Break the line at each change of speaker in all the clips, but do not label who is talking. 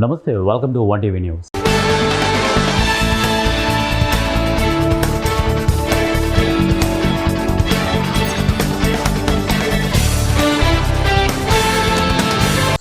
నమస్తే, welcome to one TV news.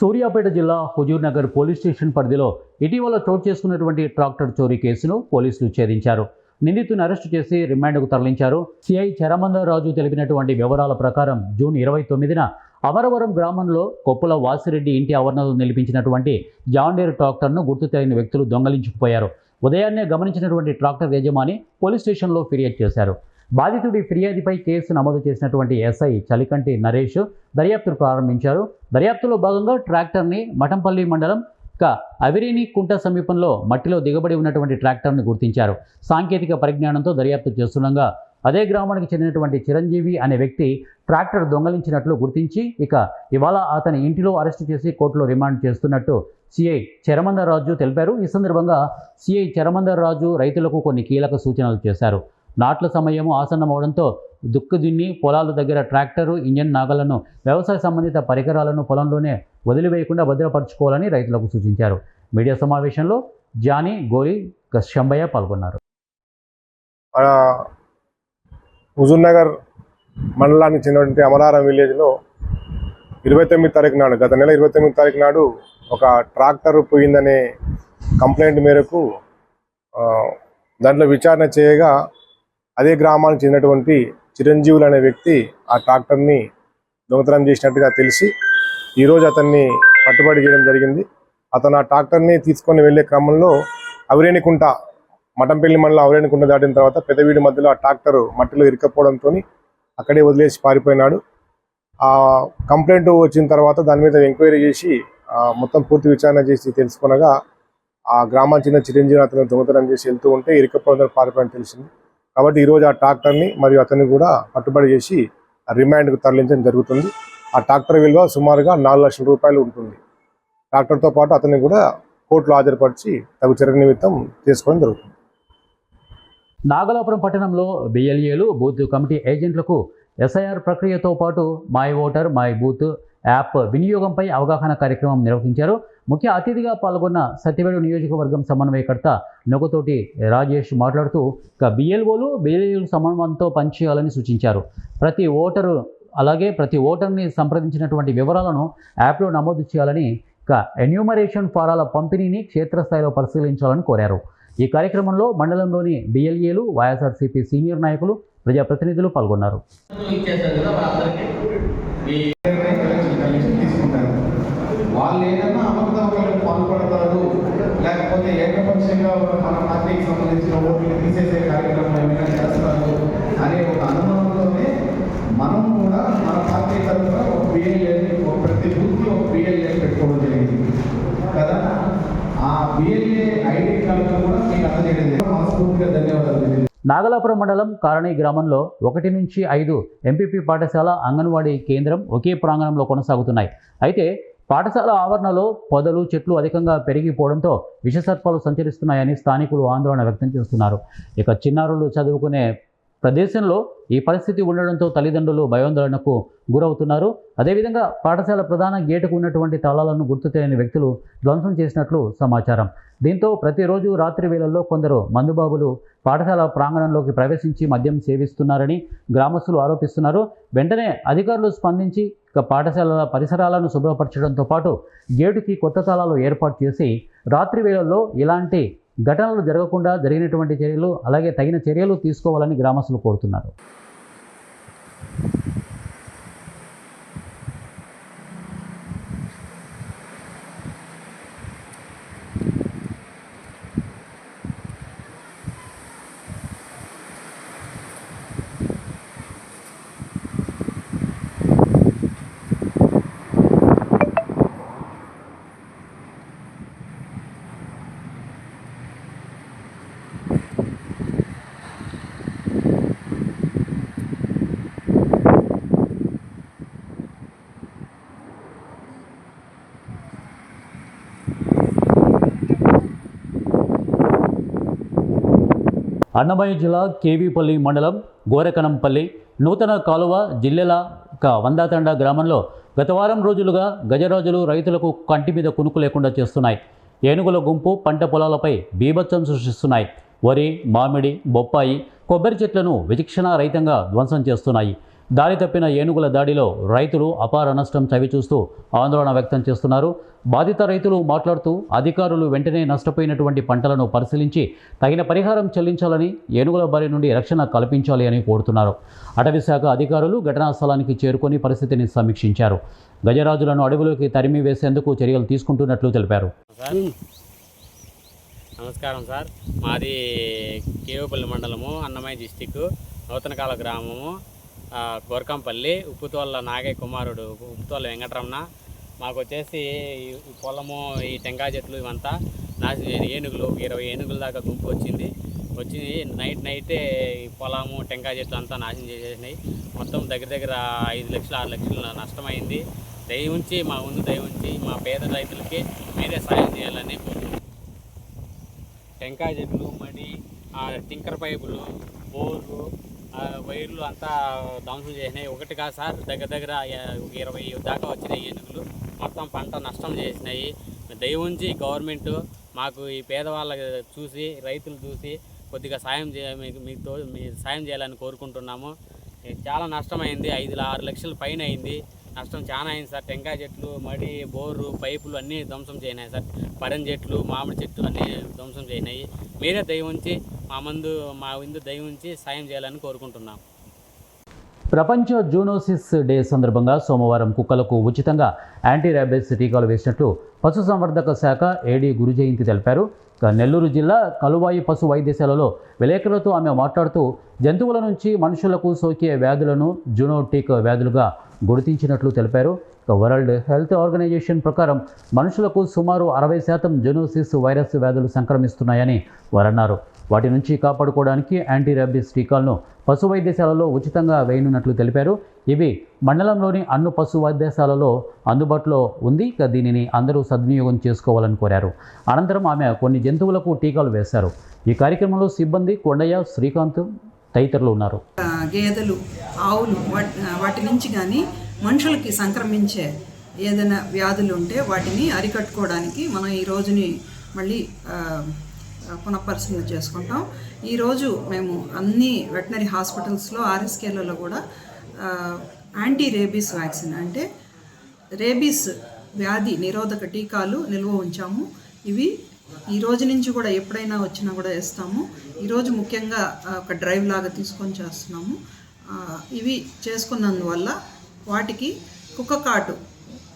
Suryapet జిల్లా Huzur Nagar police station పరిధిలో ఇటీవల చోటు చేసుకున్నటువంటి ట్రాక్టర్ చోరీ కేసును పోలీసులు ఛేదించారు. నిందితుని అరెస్టు చేసి రిమాండ్కు తరలించారు. సిఐ చరమందరాజు తెలిపినటువంటి వివరాల ప్రకారం జూన్ 29న అమరవరం గ్రామంలో కొప్పుల వాసిరెడ్డి ఇంటి ఆవరణలో నిలిపించినటువంటి జాండీర్ ట్రాక్టర్ను గుర్తు తెలియని వ్యక్తులు దొంగలించుకుపోయారు. ఉదయాన్నే గమనించినటువంటి ట్రాక్టర్ యజమాని పోలీస్ స్టేషన్లో ఫిర్యాదు చేశారు. బాధితుడి ఫిర్యాదుపై కేసు నమోదు చేసినటువంటి ఎస్ఐ చలికంటి నరేష్ దర్యాప్తును ప్రారంభించారు. దర్యాప్తులో భాగంగా ట్రాక్టర్ని మఠంపల్లి మండలం అవిరేని కుంట సమీపంలో మట్టిలో దిగబడి ఉన్నటువంటి ట్రాక్టర్ను గుర్తించారు. సాంకేతిక పరిజ్ఞానంతో దర్యాప్తు చేస్తుండగా అదే గ్రామానికి చెందినటువంటి చిరంజీవి అనే వ్యక్తి ట్రాక్టర్ దొంగలించినట్లు గుర్తించి ఇవాళ అతని ఇంటిలో అరెస్టు చేసి కోర్టులో రిమాండ్ చేస్తున్నట్టు సిఐ చరమందరాజు తెలిపారు. ఈ సందర్భంగా సిఐ చరమందరాజు రైతులకు కొన్ని కీలక సూచనలు చేశారు. నాట్ల సమయం ఆసన్నమవడంతో దుక్కు పొలాల దగ్గర ట్రాక్టరు, ఇంజన్ నాగళ్లను, వ్యవసాయ సంబంధిత పరికరాలను పొలంలోనే వదిలివేయకుండా భద్రపరచుకోవాలని రైతులకు సూచించారు. మీడియా సమావేశంలో జానీ, గోలి, శంబయ్య పాల్గొన్నారు.
హుజూర్ నగర్ మండలానికి చెందినటువంటి అమరారం విలేజ్లో 29 తారీఖు నాడు, గత నెల 29 తారీఖు నాడు ఒక ట్రాక్టర్ పోయిందనే కంప్లైంట్ మేరకు దాంట్లో విచారణ చేయగా అదే గ్రామానికి చెందినటువంటి చిరంజీవులు అనే వ్యక్తి ఆ ట్రాక్టర్ని దొంగతనం చేసినట్టుగా తెలిసి ఈరోజు అతన్ని పట్టుబడి చేయడం జరిగింది. అతను ఆ ట్రాక్టర్ని తీసుకొని వెళ్లే క్రమంలో అవిరేనికుంట, మఠంపల్లి మండలం అవిరేనికుంట దాటిన తర్వాత పెదవీడి మధ్యలో ఆ ట్రాక్టర్ మట్టిలో ఇరుక్కపోవడంతో అక్కడే వదిలేసి పారిపోయినాడు. ఆ కంప్లైంట్ వచ్చిన తర్వాత దాని మీద ఎంక్వైరీ చేసి మొత్తం పూర్తి విచారణ చేసి తెలుసుకునగా ఆ గ్రామానికి చెందిన చిరంజీవి అతను దొంగతనం చేసి వెళ్తూ ఉంటే ఇరుక్కపోవడం పారిపోయిన తెలిసింది. కాబట్టి ఈరోజు ఆ ట్రాక్టర్ని మరియు అతన్ని కూడా పట్టుబడి చేసి రిమాండ్కు తరలించడం జరుగుతుంది. ఆ ట్రాక్టర్ విలువ సుమారుగా 4 లక్షల రూపాయలు ఉంటుంది. ట్రాక్టర్తో పాటు అతన్ని కూడా కోర్టులో హాజరుపరిచి తగు చర్య నిమిత్తం చేసుకోవడం జరుగుతుంది.
నాగలాపురం పట్టణంలో బిఎల్ఏలు, బూత్ కమిటీ ఏజెంట్లకు ఎస్ఐఆర్ ప్రక్రియతో పాటు my voter my booth app వినియోగంపై అవగాహన కార్యక్రమం నిర్వహించారు. ముఖ్య అతిథిగా పాల్గొన్న సత్యవేడు నియోజకవర్గం సమన్వయకర్త నొగతోటి రాజేష్ మాట్లాడుతూ బిఎల్ఓలు, బిఎల్ఏలు సమన్వయంతో పనిచేయాలని సూచించారు. ప్రతి ఓటర్ని సంప్రదించినటువంటి వివరాలను యాప్లో నమోదు చేయాలని, ఎన్యూమరేషన్ ఫారాల పంపిణీని క్షేత్రస్థాయిలో పరిశీలించాలని కోరారు. ఈ కార్యక్రమంలో మండలంలోని బిఎల్ఏలు, వైఎస్ఆర్సీపీ సీనియర్ నాయకులు, ప్రజాప్రతినిధులు పాల్గొన్నారు.
వాళ్ళు ఏదైనా అవకతవకలకు పాల్పడతారు, లేకపోతే ఏకపక్షంగా మన పార్టీకి సంబంధించిన ఓట్లు తీసేసే కార్యక్రమం ఏమైనా చేస్తారు అనే ఒక అనుమానంతోనే మనం కూడా మన పార్టీ తరఫున ఒక బిఎల్ఏని, ప్రతి బూత్కి ఒక బిఎల్ఏని పెట్టుకోవడం జరిగింది కదా. ఆ బిఎల్ఏ ఐడి కార్డును కూడా మీకు అందజేయడం మనస్ఫూర్తిగా ధన్యవాదాలు.
నాగలాపురం మండలం కారణి గ్రామంలో 1 నుంచి 5 ఎంపీపీ పాఠశాల, అంగన్వాడీ కేంద్రం ఒకే ప్రాంగణంలో కొనసాగుతున్నాయి. అయితే పాఠశాల ఆవరణలో పొదలు, చెట్లు అధికంగా పెరిగిపోవడంతో విషసర్పాలు సంచరిస్తున్నాయని స్థానికులు ఆందోళన వ్యక్తం చేస్తున్నారు. చిన్నారులు చదువుకునే ప్రదేశంలో ఈ పరిస్థితి ఉండడంతో తల్లిదండ్రులు భయాందోళనకు గురవుతున్నారు. అదేవిధంగా పాఠశాల ప్రధాన గేటుకు ఉన్నటువంటి తాళాలను గుర్తు తెలియని వ్యక్తులు ధ్వంసం చేసినట్లు సమాచారం. దీంతో ప్రతిరోజు రాత్రి వేళల్లో కొందరు మందుబాబులు పాఠశాల ప్రాంగణంలోకి ప్రవేశించి మద్యం సేవిస్తున్నారని గ్రామస్తులు ఆరోపిస్తున్నారు. వెంటనే అధికారులు స్పందించి పాఠశాలల పరిసరాలను శుభ్రపరచడంతో పాటు గేటుకి కొత్త తాళాలు ఏర్పాటు చేసి రాత్రి వేళల్లో ఇలాంటి ఘటనలు జరగకుండా జరిగినటువంటి చర్యలు, అలాగే తగిన చర్యలు తీసుకోవాలని గ్రామస్తులు కోరుతున్నారు. అన్నమయ్య జిల్లా కేవీపల్లి మండలం గోరెకనంపల్లి నూతన కాలువ జిల్లెల వందాతండ గ్రామంలో గత వారం రోజులుగా గజరాజులు రైతులకు కంటి మీద కునుకు లేకుండా చేస్తున్నాయి. ఏనుగుల గుంపు పంట పొలాలపై బీభత్సం సృష్టిస్తున్నాయి. వరి, మామిడి, బొప్పాయి, కొబ్బరి చెట్లను విచక్షణారహితంగా ధ్వంసం చేస్తున్నాయి. దారి తప్పిన ఏనుగుల దాడిలో రైతులు అపార నష్టం చవిచూస్తూ ఆందోళన వ్యక్తం చేస్తున్నారు. బాధిత రైతులు మాట్లాడుతూ అధికారులు వెంటనే నష్టపోయినటువంటి పంటలను పరిశీలించి తగిన పరిహారం చెల్లించాలని, ఏనుగుల బారి నుండి రక్షణ కల్పించాలి అని కోరుతున్నారు. అటవీ శాఖ అధికారులు ఘటనా స్థలానికి చేరుకొని పరిస్థితిని సమీక్షించారు. గజరాజులను అడవిలోకి తరిమి వేసేందుకు చర్యలు తీసుకుంటున్నట్లు తెలిపారు.
నమస్కారం సార్, మాది కేవపల్లి మండలము, అన్నమయ్య డిస్టిక్, నూతనకాల గ్రామము, గోర్కంపల్లి, ఉప్పుతోళ్ళ నాగయ్య కుమారుడు ఉప్పుతోళ్ళ వెంకటరమణ. మాకు వచ్చేసి ఈ పొలము, ఈ టెంకాయ చెట్లు ఇవంతా ఏనుగులు 20 ఏనుగుల దాకా గుంపు వచ్చింది. నైటే ఈ పొలము, టెంకాయ చెట్లు అంతా నాశనం చేసేసినాయి. మొత్తం దగ్గర 5 లక్షలు 6 లక్షలు నష్టమైంది. దయవుంచి మా ముందు దయవుంచి మా పేద రైతులకి మీరే సాయం చేయాలని కోరుతున్నాం. టెంకాయ చెట్లు, మడి, టింకర్ పైపులు, బోర్లు, వైర్లు అంతా ధ్వంసం చేసినాయి. ఒకటి కాదు సార్, దగ్గర 20 దాకా వచ్చినాయి ఏనుగులు. మొత్తం పంట నష్టం చేసినాయి. దయవుంచి గవర్నమెంట్ మాకు ఈ పేదవాళ్ళకి చూసి, రైతులు చూసి కొద్దిగా సాయం సాయం చేయాలని కోరుకుంటున్నాము. చాలా నష్టమైంది. 5-6 లక్షల పైన అయింది. నష్టం చాలా అయింది సార్. టెంకాయ చెట్లు, మడి, బోర్లు, పైపులు అన్నీ ధ్వంసం చేసినాయి సార్. పరం చెట్లు, మామిడి చెట్లు అన్నీ ధ్వంసం చేసినాయి. మీరే దయవుంచి మా ముందు దయవుంచి సాయం చేయాలని కోరుకుంటున్నాం.
ప్రపంచ జూనోసిస్ డే సందర్భంగా సోమవారం కుక్కలకు ఉచితంగా యాంటీ ర్యాబిస్ టీకాలు వేసినట్లు పశుసంవర్ధక శాఖ ఏడీ గురుజయంతి తెలిపారు. నెల్లూరు జిల్లా కలువాయి పశు వైద్యశాలలో విలేకరులతో ఆమె మాట్లాడుతూ జంతువుల నుంచి మనుషులకు సోకే వ్యాధులను జూనోటిక్ వ్యాధులుగా గుర్తించినట్లు తెలిపారు. వరల్డ్ హెల్త్ ఆర్గనైజేషన్ ప్రకారం మనుషులకు సుమారు 60% జూనోసిస్ వైరస్ వ్యాధులు సంక్రమిస్తున్నాయని వారన్నారు. వాటి నుంచి కాపాడుకోవడానికి యాంటీ ర్యాబిస్ టీకాలను పశు వైద్యశాలలో ఉచితంగా వేయనున్నట్లు తెలిపారు. ఇవి మండలంలోని అన్ని పశు వైద్యశాలలో అందుబాటులో ఉంది. దీనిని అందరూ సద్వినియోగం చేసుకోవాలని కోరారు. అనంతరం ఆమె కొన్ని జంతువులకు టీకాలు వేశారు. ఈ కార్యక్రమంలో సిబ్బంది కొండయ్య, శ్రీకాంత్ తదితరులు ఉన్నారు.
గేదెలు, ఆవులు వాటి నుంచి కానీ మనుషులకి సంక్రమించే ఏదైనా వ్యాధులు ఉంటే వాటిని అరికట్టుకోవడానికి మనం ఈ రోజుని మళ్ళీ పునఃపరిశీలన చేసుకుంటాం. ఈరోజు మేము అన్ని వెటనరీ హాస్పిటల్స్లో, ఆర్ఎస్కేలలో కూడా యాంటీ రేబీస్ వ్యాక్సిన్ అంటే రేబీస్ వ్యాధి నిరోధక టీకాలు నిల్వ ఉంచాము. ఇవి ఈ రోజు నుంచి కూడా ఎప్పుడైనా వచ్చినా కూడా వేస్తాము. ఈరోజు ముఖ్యంగా ఒక డ్రైవ్ లాగా తీసుకొని చేస్తున్నాము. ఇవి చేసుకున్నందువల్ల వాటికి కుక్క కాటు,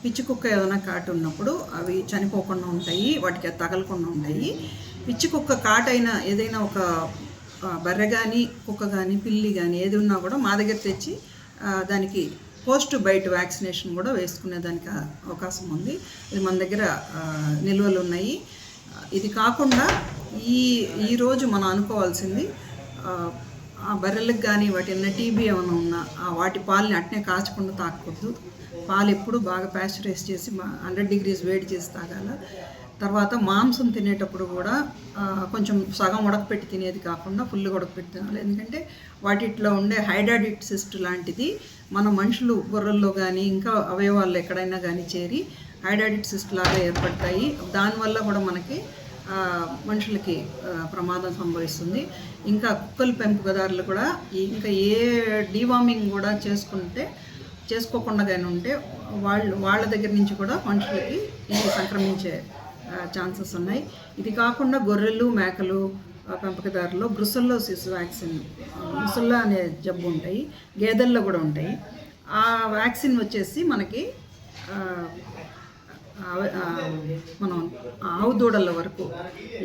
పిచ్చి కుక్క ఏదైనా కాటు ఉన్నప్పుడు అవి చనిపోకుండా ఉంటాయి, వాటికి తగలకుండా ఉంటాయి. పిచ్చి కుక్క కాటైనా ఏదైనా ఒక బర్రె కానీ, కుక్క కానీ, పిల్లి కానీ ఏది ఉన్నా కూడా మా దగ్గర తెచ్చి దానికి పోస్ట్ బైట్ వ్యాక్సినేషన్ కూడా వేసుకునే దానికి అవకాశం ఉంది. ఇది మన దగ్గర నిల్వలు ఉన్నాయి. ఇది కాకుండా ఈరోజు మనం అనుకోవాల్సింది, ఆ బర్రెలకు కానీ వాటి ఏమైనా టీబీ ఏమైనా ఉన్నా వాటి పాలని అట్నే కాచకుండా తాగకూడదు. పాలు ఎప్పుడు బాగా ప్యాస్చరైజ్ చేసి 100 degrees వేడి చేసి తాగాల. తర్వాత మాంసం తినేటప్పుడు కూడా కొంచెం సగం ఉడకపెట్టి తినేది కాకుండా ఫుల్గా ఉడకపెట్టి తినాలి. ఎందుకంటే వాటిలో ఉండే హైడ్రాడిట్ సిస్ట్ లాంటిది మన మనుషులు బుర్రల్లో కానీ ఇంకా అవయవాల్లో ఎక్కడైనా కానీ చేరి హైడ్రాడిట్ సిస్ట్ లాగా ఏర్పడతాయి. దానివల్ల కూడా మనకి మనుషులకి ప్రమాదం సంభవిస్తుంది. ఇంకా కుక్కలు పెంపుదారులు కూడా ఇంకా ఏ డీవార్మింగ్ కూడా చేసుకోకుండా కానీ ఉంటే వాళ్ళ దగ్గర నుంచి కూడా మనుషులకి ఇది సంక్రమించే ఛాన్సెస్ ఉన్నాయి. ఇది కాకుండా గొర్రెలు, మేకలు పెంపకదారులు బ్రుసెల్లోసిస్ వ్యాక్సిన్, బ్రుసెల్లా అనే జబ్బు ఉంటాయి, గేదెల్లో కూడా ఉంటాయి. ఆ వ్యాక్సిన్ వచ్చేసి మనకి మనం ఆవు దూడల వరకు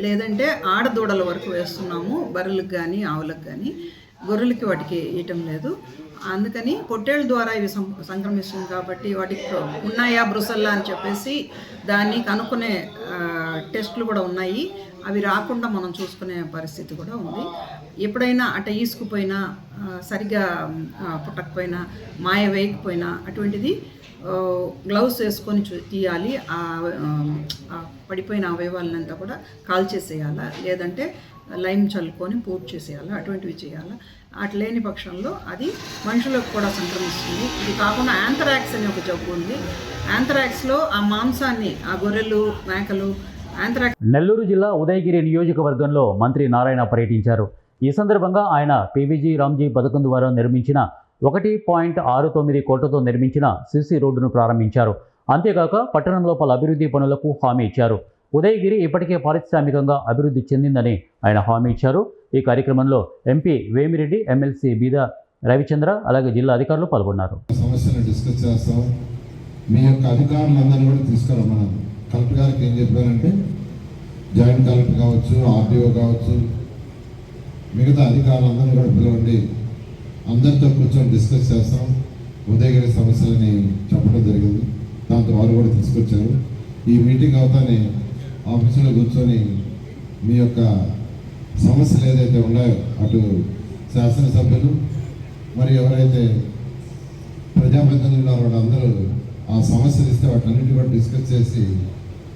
లేదంటే ఆడదూడల వరకు వేస్తున్నాము. బర్రెలకు కానీ ఆవులకు కానీ, గొర్రెలకి వాటికి వేయటం లేదు. అందుకని పొట్టేళ్ళ ద్వారా ఇవి సంక్రమిస్తుంది కాబట్టి వాటికి ఉన్నాయా బ్రుసెల్లా అని చెప్పేసి దాన్ని కనుక్కునే టెస్టులు కూడా ఉన్నాయి. అవి రాకుండా మనం చూసుకునే పరిస్థితి కూడా ఉంది. ఎప్పుడైనా అట్ట ఈసుకుపోయినా, సరిగ్గా పుట్టకపోయినా, మాయ వేయకపోయినా అటువంటిది గ్లౌస్ వేసుకొని తీయాలి. పడిపోయిన అవయవాలనంతా కూడా కాల్చేసేయాలా, లేదంటే లైమ్ చల్లుకొని పూర్తి చేసేయాలి. అటువంటివి చేయాలి. అటు లేని పక్షంలో అది మనుషులకు కూడా సంక్రమిస్తుంది. ఇది కాకుండా యాంథ్రాక్స్ అనే ఒక జబ్బు ఉంది. యాంథ్రాక్స్లో ఆ మాంసాన్ని, ఆ గొర్రెలు, మేకలు
నెల్లూరు జిల్లా ఉదయగిరి నియోజకవర్గంలో మంత్రి నారాయణ పర్యటించారు. ఈ సందర్భంగా ఆయన పీవీజీ రామ్జీ పథకం ద్వారా నిర్మించిన 1.69 కోట్లతో నిర్మించిన సీసీ రోడ్డును ప్రారంభించారు. అంతేకాక పట్టణంలో పలు అభివృద్ధి పనులకు హామీ ఇచ్చారు. ఉదయగిరి ఇప్పటికే పారిశ్రామికంగా అభివృద్ధి చెందిందని ఆయన హామీ ఇచ్చారు. ఈ కార్యక్రమంలో ఎంపీ వేమిరెడ్డి, ఎమ్మెల్సీ బీద రవిచంద్ర, అలాగే జిల్లా అధికారులు పాల్గొన్నారు.
సమస్యను డిస్కస్ చేస్తాం. మీ యొక్క అధికారులందరినీ కూడా తీసుకురమ్మన్నాను. కలెక్టర్ గారికి ఏం చెప్పారంటే జాయింట్ కలెక్టర్ కావచ్చు, ఆర్డీఓ కావచ్చు, మిగతా అధికారులందరినీ కూడా పిలవండి, అందరితో కూర్చొని డిస్కస్ చేస్తాం. ఉదయగిరి సమస్యలని చెప్పడం జరిగింది. దాంతో వారు కూడా తీసుకొచ్చారు. ఈ మీటింగ్ అవుతానే ఆఫీసులో కూర్చొని మీ యొక్క సమస్యలు ఏదైతే ఉన్నాయో అటు శాసనసభ్యులు మరి ఎవరైతే ప్రజాప్రతినిధులు ఉన్నారో వాళ్ళందరూ ఆ సమస్యలు ఇస్తే వాటన్నిటి కూడా డిస్కస్ చేసి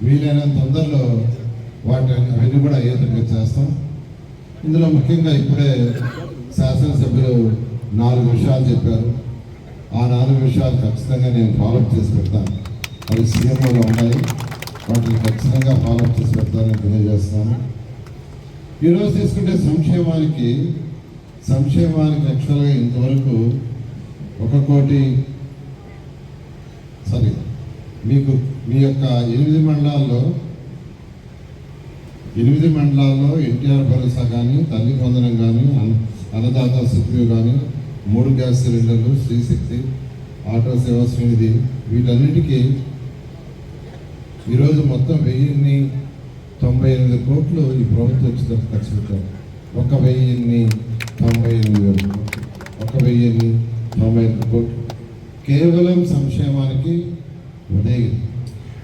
వీలైనంత తొందరలో అవన్నీ కూడా అయ్యేటట్టుగా చేస్తాం. ఇందులో ముఖ్యంగా ఇప్పుడే శాసనసభ్యులు 4 విషయాలు చెప్పారు. ఆ 4 విషయాలు ఖచ్చితంగా నేను ఫాలోఅప్ చేసి పెడతాను. అవి సీఎంఓలో ఉన్నాయి. వాటిని ఖచ్చితంగా ఫాలోఅప్ చేసి పెడతానని తెలియజేస్తున్నాను. ఈరోజు తీసుకుంటే సంక్షేమానికి యాక్చువల్గా ఇంతవరకు 1 కోటి మీకు మీ యొక్క 8 మండలాల్లో ఎన్టీఆర్ భరోసా కానీ, తల్లి వందనం కానీ, అన్నదాత సుఖీయు కానీ, 3 గ్యాస్ సిలిండర్లు, శ్రీశక్తి, ఆటో సేవా శ్రేణిది, వీటన్నిటికీ ఈరోజు మొత్తం 1098 కోట్లు ఈ ప్రభుత్వం ఉచితంగా ఖర్చు పెట్టారు. 1098 కోట్లు కేవలం సంక్షేమానికి ఉదయగిరి.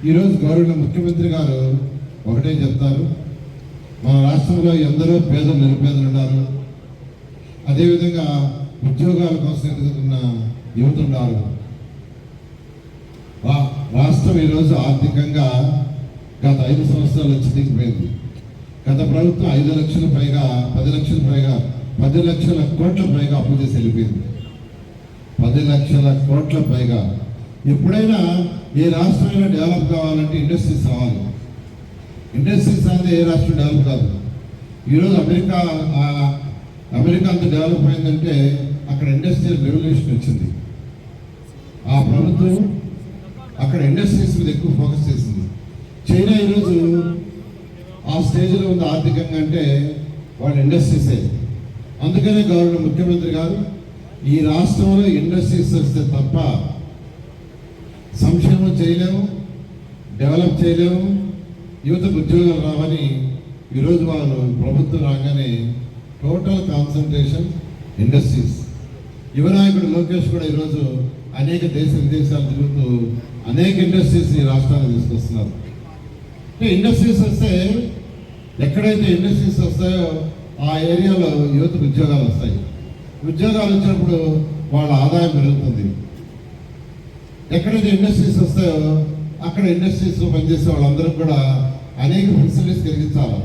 ఈరోజు గౌరవ ముఖ్యమంత్రి గారు ఒకటే చెప్తారు, మన రాష్ట్రంలో ఎందరో పేదలు నిరుపేదలు ఉన్నారు, అదేవిధంగా ఉద్యోగాల కోసం ఎదుగుతున్న యువత ఉన్నారు. రాష్ట్రం ఈరోజు ఆర్థికంగా గత 5 సంవత్సరాలు చితికిపోయింది. గత ప్రభుత్వం 5 లక్షల పైగా 10 లక్షల కోట్ల పైగా అప్పు చేసి వెళ్ళిపోయింది. 10 లక్షల కోట్ల పైగా. ఎప్పుడైనా ఏ రాష్ట్రమైనా డెవలప్ కావాలంటే ఇండస్ట్రీస్ రావాలి. ఇండస్ట్రీస్ అనేది ఏ రాష్ట్రం డెవలప్ కాదు. ఈరోజు అమెరికా అంత డెవలప్ అయిందంటే అక్కడ ఇండస్ట్రియల్ రెవల్యూషన్ వచ్చింది. ఆ ప్రభుత్వం అక్కడ ఇండస్ట్రీస్ మీద ఎక్కువ ఫోకస్ చేసింది. చైనా ఈరోజు ఆ స్టేజ్లో ఉంది ఆర్థికంగా అంటే వాళ్ళ ఇండస్ట్రీసే. అందుకనే గవర్నర్ ముఖ్యమంత్రి గారు ఈ రాష్ట్రంలో ఇండస్ట్రీస్ వస్తే తప్ప సంక్షేమం చేయలేము, డెవలప్ చేయలేము, యువతకు ఉద్యోగాలు రావని ఈరోజు వాళ్ళు ప్రభుత్వం రాగానే టోటల్ కాన్సన్ట్రేషన్ ఇండస్ట్రీస్. యువనాయకుడు లోకేష్ కూడా ఈరోజు అనేక విదేశాలు తిరుగుతూ అనేక ఇండస్ట్రీస్ ఈ రాష్ట్రానికి తీసుకొస్తున్నారు. ఇండస్ట్రీస్ వస్తే ఎక్కడైతే ఇండస్ట్రీస్ వస్తాయో ఆ ఏరియాలో యువతకు ఉద్యోగాలు వస్తాయి. ఉద్యోగాలు వచ్చినప్పుడు వాళ్ళ ఆదాయం పెరుగుతుంది. ఎక్కడైతే ఇండస్ట్రీస్ వస్తాయో అక్కడ ఇండస్ట్రీస్లో పనిచేసే వాళ్ళందరూ కూడా అనేక ఫెసిలిటీస్ కలిగించాలి.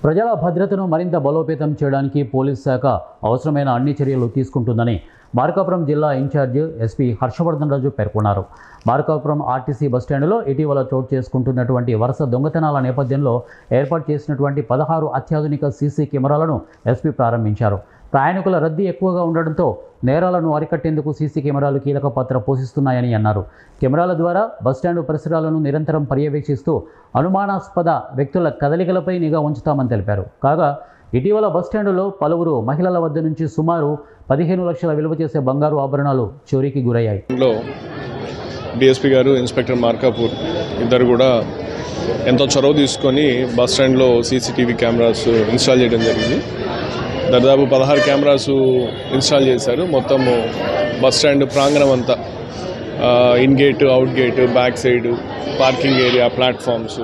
ప్రజల భద్రతను మరింత బలోపేతం చేయడానికి పోలీస్ శాఖ అవసరమైన అన్ని చర్యలు తీసుకుంటుందని మార్కాపురం జిల్లా ఇన్ఛార్జ్ ఎస్పీ హర్షవర్ధన్ రాజు పేర్కొన్నారు. మార్కాపురం ఆర్టీసీ బస్టాండ్లో ఇటీవల చోటు చేసుకుంటున్నటువంటి వరుస దొంగతనాల నేపథ్యంలో ఏర్పాటు చేసినటువంటి 16 అత్యాధునిక సీసీ కెమెరాలను ఎస్పీ ప్రారంభించారు. ప్రయాణికుల రద్దీ ఎక్కువగా ఉండడంతో నేరాలను అరికట్టేందుకు సీసీ కెమెరాలు కీలక పాత్ర పోషిస్తున్నాయని అన్నారు. కెమెరాల ద్వారా బస్టాండు పరిసరాలను నిరంతరం పర్యవేక్షిస్తూ అనుమానాస్పద వ్యక్తుల కదలికలపై నిఘా ఉంచుతామని తెలిపారు. కాగా ఇటీవల బస్టాండులో పలువురు మహిళల వద్ద నుంచి సుమారు 15 లక్షల విలువ చేసే బంగారు ఆభరణాలు చోరీకి గురయ్యాయి.
డిఎస్పీ గారు, ఇన్స్పెక్టర్ మార్కాపూర్ ఇద్దరు కూడా ఎంతో చొరవ తీసుకొని బస్ స్టాండ్లో సీసీటీవీ కెమెరాస్ ఇన్స్టాల్ చేయడం జరిగింది. దాదాపు 16 కెమెరాస్ ఇన్స్టాల్ చేశారు. మొత్తము బస్ స్టాండ్ ప్రాంగణం అంతా in gate, out gate, back side, parking area, platforms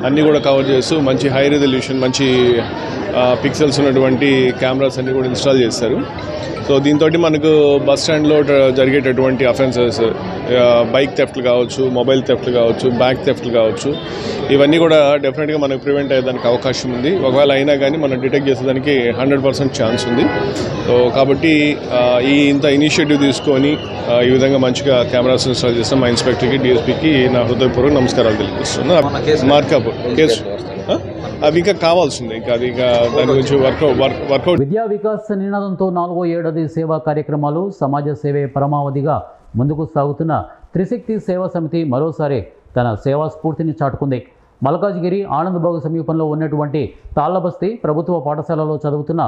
అన్నీ కూడా కవర్ చేస్తూ మంచి హై రెజల్యూషన్, మంచి పిక్సెల్స్ ఉన్నటువంటి కెమెరాస్ అన్నీ కూడా ఇన్స్టాల్ చేశారు. సో దీంతో మనకు బస్ స్టాండ్లో జరిగేటటువంటి అఫెన్సెస్, బైక్ థెఫ్ట్లు కావచ్చు, మొబైల్ థెఫ్ట్లు కావచ్చు, బ్యాగ్ థెఫ్ట్లు కావచ్చు, ఇవన్నీ కూడా డెఫినెట్గా మనకు ప్రివెంట్ అయ్యేదానికి అవకాశం ఉంది. ఒకవేళ అయినా కానీ మనం డిటెక్ట్ చేసేదానికి 100% ఛాన్స్ ఉంది. సో కాబట్టి ఇంత ఇనిషియేటివ్ తీసుకొని ఈ విధంగా మంచిగా కెమెరాస్ ఇన్స్టాల్ చేస్తాం. మా ఇన్స్పెక్టర్కి, డిఎస్పీకి నా హృదయపూర్వక నమస్కారాలు తెలియజేస్తున్నాను. మార్కప్ మార్కాపూర్ కేసు అవి ఇంకా కావాల్సింది, ఇంకా అది ఇంకా దాని గురించి వర్కౌట్.
విద్యా వికాస్ నినాదంతో 4వ ఏడాది సేవా కార్యక్రమాలు సమాజ సేవే పరమావధిగా ముందుకు సాగుతున్న త్రిశక్తి సేవా సమితి మరోసారి తన సేవా స్ఫూర్తిని చాటుకుంది. మల్కాజ్గిరి ఆనందబాగు సమీపంలో ఉన్నటువంటి తాళ్లబస్తీ ప్రభుత్వ పాఠశాలలో చదువుతున్న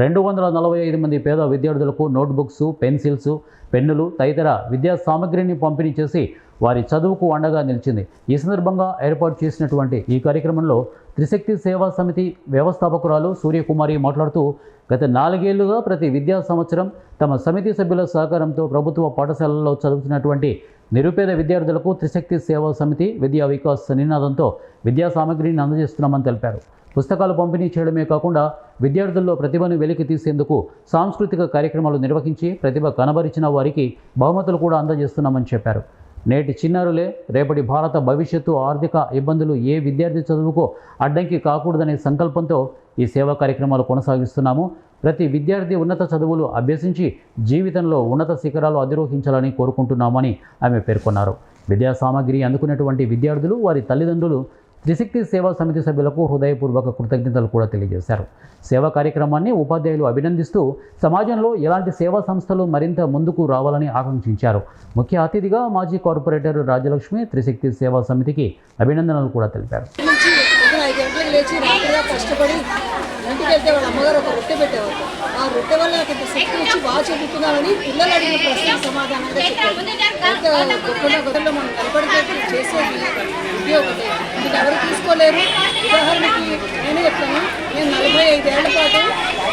245 మంది పేద విద్యార్థులకు నోట్బుక్స్, పెన్సిల్స్, పెన్నులు తదితర విద్యా సామగ్రిని పంపిణీ చేసి వారి చదువుకు అండగా నిలిచింది. ఈ సందర్భంగా ఏర్పాటు చేసినటువంటి ఈ కార్యక్రమంలో త్రిశక్తి సేవా సమితి వ్యవస్థాపకురాలు సూర్యకుమారి మాట్లాడుతూ, గత 4 ఏళ్లుగా ప్రతి విద్యా సంవత్సరం తమ సమితి సభ్యుల సహకారంతో ప్రభుత్వ పాఠశాలల్లో చదువుతున్నటువంటి నిరుపేద విద్యార్థులకు త్రిశక్తి సేవా సమితి విద్యా వికాస్ నినాదంతో విద్యా సామగ్రిని అందజేస్తున్నామని తెలిపారు. పుస్తకాలు పంపిణీ చేయడమే కాకుండా విద్యార్థుల్లో ప్రతిభను వెలికి తీసేందుకు సాంస్కృతిక కార్యక్రమాలు నిర్వహించి ప్రతిభ కనబరిచిన వారికి బహుమతులు కూడా అందజేస్తున్నామని చెప్పారు. నేటి చిన్నారులే రేపటి భారత భవిష్యత్తు. ఆర్థిక ఇబ్బందులు ఏ విద్యార్థి చదువుకో అడ్డంకి కాకూడదనే సంకల్పంతో ఈ సేవా కార్యక్రమాలు కొనసాగిస్తున్నాము. ప్రతి విద్యార్థి ఉన్నత చదువులు అభ్యసించి జీవితంలో ఉన్నత శిఖరాలు అధిరోహించాలని కోరుకుంటున్నామని ఆమె పేర్కొన్నారు. విద్యా సామగ్రి అందుకున్నటువంటి విద్యార్థులు, వారి తల్లిదండ్రులు త్రిశక్తి సేవా సమితి సభ్యులకు హృదయపూర్వక కృతజ్ఞతలు కూడా తెలియజేశారు. సేవా కార్యక్రమాన్ని ఉపాధ్యాయులు అభినందిస్తూ సమాజంలో ఎలాంటి సేవా సంస్థలు మరింత ముందుకు రావాలని ఆకాంక్షించారు. ముఖ్య అతిథిగా మాజీ కార్పొరేటర్ రాజ్యలక్ష్మి త్రిశక్తి సేవా సమితికి అభినందనలు కూడా తెలిపారు.
5 గంటలకు లేచి రాత్రిగా కష్టపడి ఇంటికి వెళ్తే వాళ్ళ అమ్మగారు ఒక రొట్టె పెట్టేవారు. ఆ రొట్టె వల్ల నాకు ఇంత శక్తి వచ్చి బాగా చదువుతున్నామని పిల్లలు అడిగిన ప్రశ్నకు సమాధానంగా చెప్పారు. ఎంత గొప్పగా గొప్పలో మనం నిలబడితే చేసేది విద్య ఒకటే, ఇది ఎవరు తీసుకోలేరు. ఉదాహరణకి నేనే చెప్తాను, నేను 45 ఏళ్ల పాటు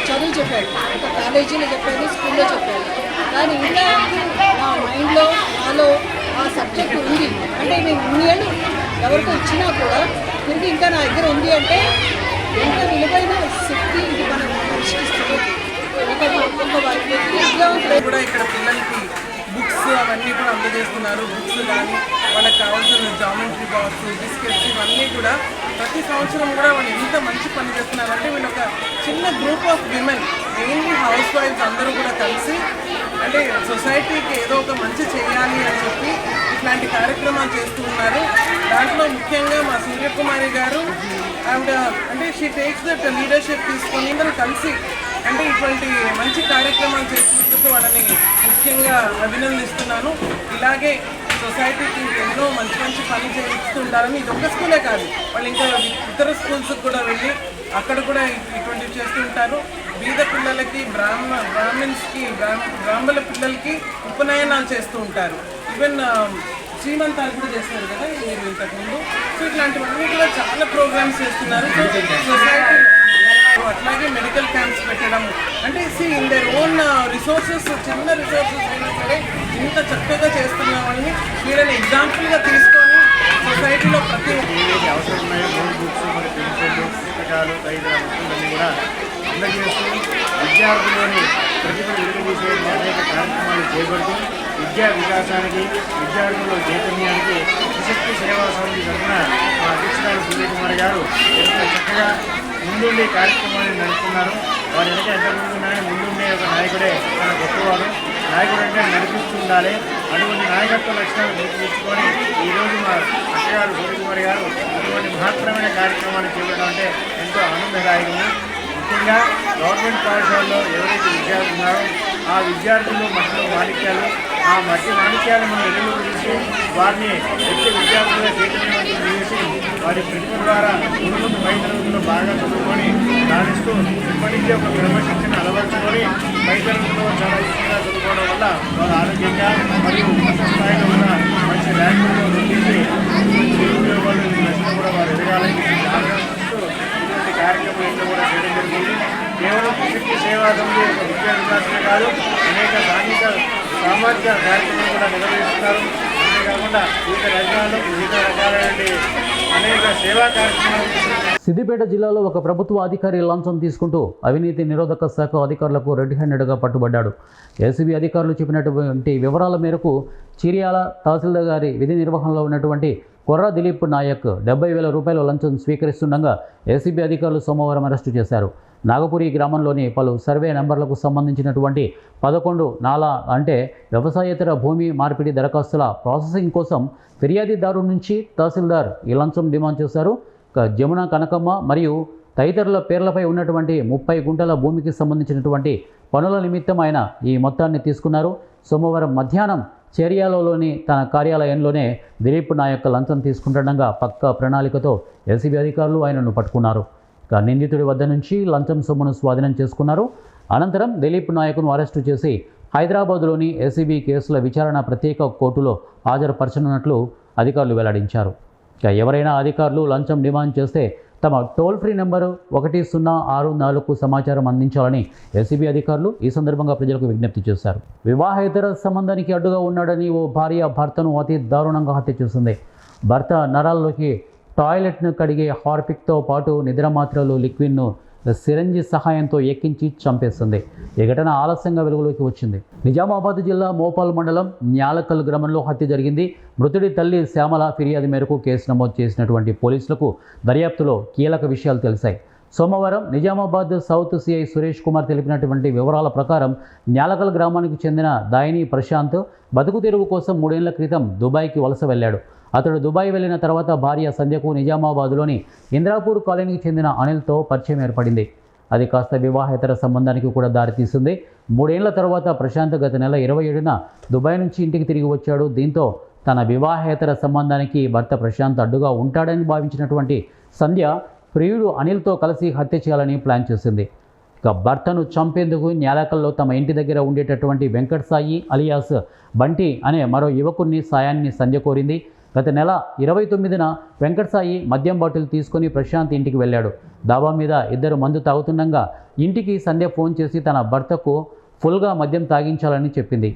చదువు చెప్పాను. ఒక కాలేజీలో చెప్పాను, స్కూల్లో చెప్పాను. కానీ ఇంకా నా మైండ్లో నాలో ఆ సబ్జెక్ట్ ఉంది. అంటే నేను ఇన్ని ఏళ్ళు ఎవరికో ఇచ్చినా కూడా తిరిగి ఇంకా నా దగ్గర ఉంది అంటే ఎంత విలువైన శక్తి ఇది మనం పరిష్కరిస్తుంది. ఒక విద్యావంతులు
కూడా ఇక్కడ పిల్లలకి బుక్స్ అవన్నీ కూడా అందజేస్తున్నారు. బుక్స్ కానీ వాళ్ళకి కావాల్సిన జామెట్రీ బాక్స్, బిస్కెట్స్ ఇవన్నీ కూడా ప్రతి సంవత్సరం కూడా వాళ్ళు ఎంత మంచి పని చేస్తున్నారు అంటే వీళ్ళు ఒక చిన్న గ్రూప్ ఆఫ్ విమెన్, మెయిన్లీ హౌస్ వైఫ్స్ అందరూ కూడా కలిసి అంటే సొసైటీకి ఏదో ఒక మంచి చేయాలి అని చెప్పి ఇట్లాంటి కార్యక్రమాలు చేస్తూ ఉన్నారు. దాంట్లో ముఖ్యంగా మా సూర్యకుమారి గారు ఆవిడ అంటే షీ టేక్స్ దట్ లీడర్షిప్ తీసుకొని అందరూ కలిసి అంటే ఇటువంటి మంచి కార్యక్రమాలు చేసినందుకు వాళ్ళని ముఖ్యంగా అభినందిస్తున్నాను. ఇలాగే సొసైటీకి ఎన్నో మంచి మంచి పని చేస్తుండాలని ఇది ఒక్క స్కూలే కాదు, వాళ్ళు ఇంకా ఇతర స్కూల్స్కి కూడా వెళ్ళి అక్కడ కూడా ఇటువంటివి చేస్తుంటారు. బీద పిల్లలకి బ్రాహ్మణ్స్కి బ్రాహ్మణుల పిల్లలకి ఉపనయనాలు చేస్తూ ఉంటారు. ఈవెన్ శ్రీమంతాలు కూడా చేస్తున్నారు కదా మీరు ఇంతకుముందు. సో ఇట్లాంటివన్నీ కూడా చాలా ప్రోగ్రామ్స్ చేస్తున్నారు. సొసైటీ అట్లాగే మెడికల్ క్యాంప్స్ పెట్టడం అంటే ఇన్ దేర్ ఓన్ రిసోర్సెస్, చిన్న రిసోర్సెస్ అయినా సరే ఇంత చక్కగా చేస్తున్న వాళ్ళని వీళ్ళని ఎగ్జాంపుల్గా తీసుకొని సొసైటీలో ప్రతి
అవసరమైన నోట్బుక్స్, మరి పెన్సిళ్ళు, పుస్తకాలు తదితర వస్తువులన్నీ కూడా అందజేస్తూ విద్యార్థుల్లోని ప్రతిభను వెలుగుతీసే అనేక కార్యక్రమాలు చేపడుతూ విద్యా వికాసానికి, విద్యార్థుల చైతన్యానికి త్రిశక్తి సేవా సమితి తరఫున మా అధ్యక్షురాలు సూర్యకుమారి గారు ఎంతో చక్కగా ముందుండి కార్యక్రమాన్ని నడుపుతున్నారు. వారి వెనక ఎంతమంది ఉన్నాయో ముందుండే ఒక నాయకుడే మన గొప్పవాడు. నాయకుడు అంటే నడిపిస్తూ ఉండాలి. అటువంటి నాయకత్వ లక్షణాలు గుర్తించుకొని ఈరోజు మా అక్కగారు సూర్యకుమారి గారు అటువంటి మహత్తరమైన కార్యక్రమాన్ని చేపట్టడం అంటే ఎంతో ఆనందదాయకము. ముఖ్యంగా గవర్నమెంట్ పాఠశాలలో ఎవరైతే విద్యార్థులు ఉన్నారో ఆ విద్యార్థులు మట్టిలో మాణిక్యాలు, ఆ మట్టి మాణిక్యాలు మనం వెలుగులోకి తీసి వారిని వ్యక్తి విద్యార్థులుగా చైతన్యవంతం చేసి వారి ప్రతిభ ద్వారా ముందు పై తరగతుల్లో బాగా చదువుకొని రాణిస్తూ ఇప్పటి నుంచే ఒక క్రమశిక్షణ అలవర్చుకొని పై తరగతుల్లో చాలా ఇష్టంగా చదువుకోవడం వల్ల వారు ఆరోగ్యంగా మరియు ఉన్నత స్థాయిలో ఉన్న మంచి ర్యాంకుల్లో గుర్తించి ఉద్యోగాలు నష్టం కూడా వారు ఎదగాలని ఆకాంక్షిస్తూ ఇటువంటి కార్యక్రమాలు కూడా చేయడం జరుగుతుంది. కేవలం త్రిశక్తి సేవా సమితి ఒక విద్యా వికాసమే కాదు, అనేక సామాజిక కార్యక్రమాలు కూడా నిర్వహిస్తున్నారు. అంతేకాకుండా వివిధ రంగాల్లో వివిధ రకాలైన అనేక సేవా కార్యక్రమాలు.
సిద్దిపేట జిల్లాలో ఒక ప్రభుత్వ అధికారి లంచం తీసుకుంటూ అవినీతి నిరోధక శాఖ అధికారులకు రెడ్ హ్యాండెడ్గా పట్టుబడ్డాడు. ఏసీబీ అధికారులు చెప్పినటువంటి వివరాల మేరకు చిర్యాల తహసీల్దార్ గారి విధి నిర్వహణలో ఉన్నటువంటి కొర్ర దిలీప్ నాయక్ 70,000 రూపాయల లంచం స్వీకరిస్తుండగా ఏసీబీ అధికారులు సోమవారం అరెస్టు చేశారు. నాగపురి గ్రామంలోని పలు సర్వే నెంబర్లకు సంబంధించినటువంటి 11 నాలా అంటే వ్యవసాయేతర భూమి మార్పిడి దరఖాస్తుల ప్రాసెసింగ్ కోసం ఫిర్యాదుదారు నుంచి తహసీల్దార్ ఈ లంచం డిమాండ్ చేశారు. జమున కనకమ్మ మరియు తదితరుల పేర్లపై ఉన్నటువంటి 30 గుంటల భూమికి సంబంధించినటువంటి పనుల నిమిత్తం ఆయన ఈ మొత్తాన్ని తీసుకున్నారు. సోమవారం మధ్యాహ్నం చేర్యాలలోని తన కార్యాలయంలోనే దిలీప్ నాయక్ లంచం తీసుకుంటుండగా పక్కా ప్రణాళికతో ఏసీబీ అధికారులు ఆయనను పట్టుకున్నారు. నిందితుడి వద్ద నుంచి లంచం సొమ్మును స్వాధీనం చేసుకున్నారు. అనంతరం దిలీప్ నాయక్ను అరెస్టు చేసి హైదరాబాద్లోని ఏసీబీ కేసుల విచారణ ప్రత్యేక కోర్టులో హాజరుపరచనున్నట్లు అధికారులు వెల్లడించారు. ఎవరైనా అధికారులు లంచం డిమాండ్ చేస్తే తమ టోల్ ఫ్రీ నెంబరు 1064కు సమాచారం అందించాలని ఏసీబీ అధికారులు ఈ సందర్భంగా ప్రజలకు విజ్ఞప్తి చేశారు. వివాహేతర సంబంధానికి అడ్డుగా ఉన్నాడని ఓ భార్య భర్తను అతి దారుణంగా హత్య చేసింది. భర్త నరాల్లోకి టాయిలెట్ను కడిగే హార్పిక్తో పాటు నిద్రమాత్రలు లిక్విడ్ను సిరంజి సహాయంతో ఎక్కించి చంపేస్తుంది. ఈ ఘటన ఆలస్యంగా వెలుగులోకి వచ్చింది. నిజామాబాద్ జిల్లా మోపాల్ మండలం న్యాలకల్ గ్రామంలో హత్య జరిగింది. మృతుడి తల్లి శ్యామల ఫిర్యాదు మేరకు కేసు నమోదు చేసినటువంటి పోలీసులకు దర్యాప్తులో కీలక విషయాలు తెలిసాయి. సోమవారం నిజామాబాద్ సౌత్ సిఐ సురేష్ కుమార్ తెలిపినటువంటి వివరాల ప్రకారం న్యాలకల్ గ్రామానికి చెందిన దాయిని ప్రశాంత్ బతుకు తెరువు కోసం 3 ఏళ్ల క్రితం దుబాయ్కి వలస వెళ్ళాడు. అతడు దుబాయ్ వెళ్ళిన తర్వాత భార్య సంధ్యకు నిజామాబాద్లోని ఇంద్రాపూర్ కాలనీకి చెందిన అనిల్తో పరిచయం ఏర్పడింది. అది కాస్త వివాహేతర సంబంధానికి కూడా దారితీసింది. 3 ఏళ్ల తర్వాత ప్రశాంత్ గత నెల 27న దుబాయ్ నుంచి ఇంటికి తిరిగి వచ్చాడు. దీంతో తన వివాహేతర సంబంధానికి భర్త ప్రశాంత్ అడ్డుగా ఉంటాడని భావించినటువంటి సంధ్య ప్రియుడు అనిల్తో కలిసి హత్య చేయాలని ప్లాన్ చేసింది. భర్తను చంపేందుకు న్యాలకల్లో తమ ఇంటి దగ్గర ఉండేటటువంటి వెంకట్ సాయి అలియాస్ బంటి అనే మరో యువకుడిని సాయాన్ని సంధ్య కోరింది. గత నెల 29న వెంకట్ సాయి మద్యం బాటిల్ తీసుకొని ప్రశాంత్ ఇంటికి వెళ్ళాడు. డాబా మీద ఇద్దరు మందు తాగుతుండగా ఇంటికి సంధ్య ఫోన్ చేసి తన భర్తకు ఫుల్గా మద్యం తాగించాలని చెప్పింది.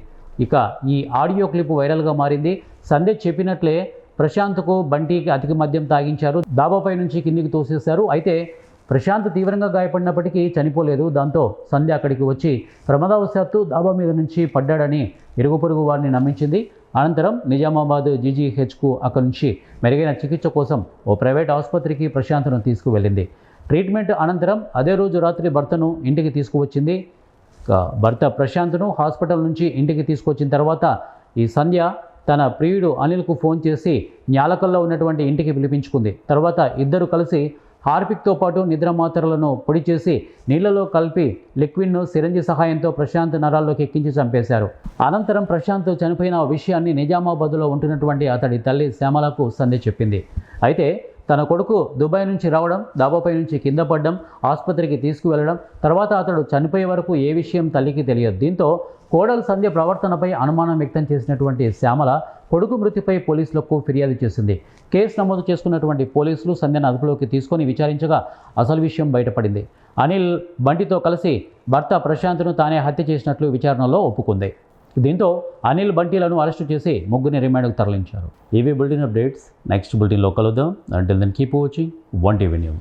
ఈ ఆడియో క్లిప్ వైరల్గా మారింది. సంధ్య చెప్పినట్లే ప్రశాంత్కు బంటికి అధిక మద్యం తాగించారు. డాబాపై నుంచి కిందికి తోసేశారు. అయితే ప్రశాంత్ తీవ్రంగా గాయపడినప్పటికీ చనిపోలేదు. దాంతో సంధ్య అక్కడికి వచ్చి ప్రమాదవశాత్తు డాబా మీద నుంచి పడ్డాడని ఇరుగు పొరుగు వారిని నమ్మించింది. అనంతరం నిజామాబాద్ జీజీహెచ్కు అక్కడి నుంచి మెరుగైన చికిత్స కోసం ఓ ప్రైవేట్ ఆసుపత్రికి ప్రశాంత్ను తీసుకువెళ్ళింది. ట్రీట్మెంట్ అనంతరం అదే రోజు రాత్రి భర్తను ఇంటికి తీసుకువచ్చింది. భర్త ప్రశాంత్ను హాస్పిటల్ నుంచి ఇంటికి తీసుకొచ్చిన తర్వాత ఈ సంధ్య తన ప్రియుడు అనిల్కు ఫోన్ చేసి న్యాలకల్లో ఉన్నటువంటి ఇంటికి పిలిపించుకుంది. తర్వాత ఇద్దరు కలిసి హార్పిక్తో పాటు నిద్ర మాత్రలను పొడి చేసి నీళ్లలో కలిపి లిక్విడ్ను సిరంజి సహాయంతో ప్రశాంత్ నరాల్లోకి ఎక్కించి చంపేశారు. అనంతరం ప్రశాంత్ చనిపోయిన విషయాన్ని నిజామాబాద్లో ఉంటున్నటువంటి అతడి తల్లి శ్యామలకు సంధ్య చెప్పింది. అయితే తన కొడుకు దుబాయ్ నుంచి రావడం, డాబాపై నుంచి కింద పడడం, ఆసుపత్రికి తీసుకువెళ్లడం, తర్వాత అతడు చనిపోయే వరకు ఏ విషయం తల్లికి తెలియదు. దీంతో కోడలు సంధ్య ప్రవర్తనపై అనుమానం వ్యక్తం చేసినటువంటి శ్యామల కొడుకు మృతిపై పోలీసులకు ఫిర్యాదు చేసింది. కేసు నమోదు చేసుకున్నటువంటి పోలీసులు సంధ్యను అదుపులోకి తీసుకొని విచారించగా అసలు విషయం బయటపడింది. అనిల్ బంటితో కలిసి భర్త ప్రశాంత్ను తానే హత్య చేసినట్లు విచారణలో ఒప్పుకుంది. దీంతో అనిల్ బంటిలను అరెస్టు చేసి ముగ్గురిని రిమాండ్కు తరలించారు. ఇవి బులెటిన్ అప్డేట్స్. నెక్స్ట్ బులెటిన్లో కలుద్దాం. Until then keep watching 1TV news.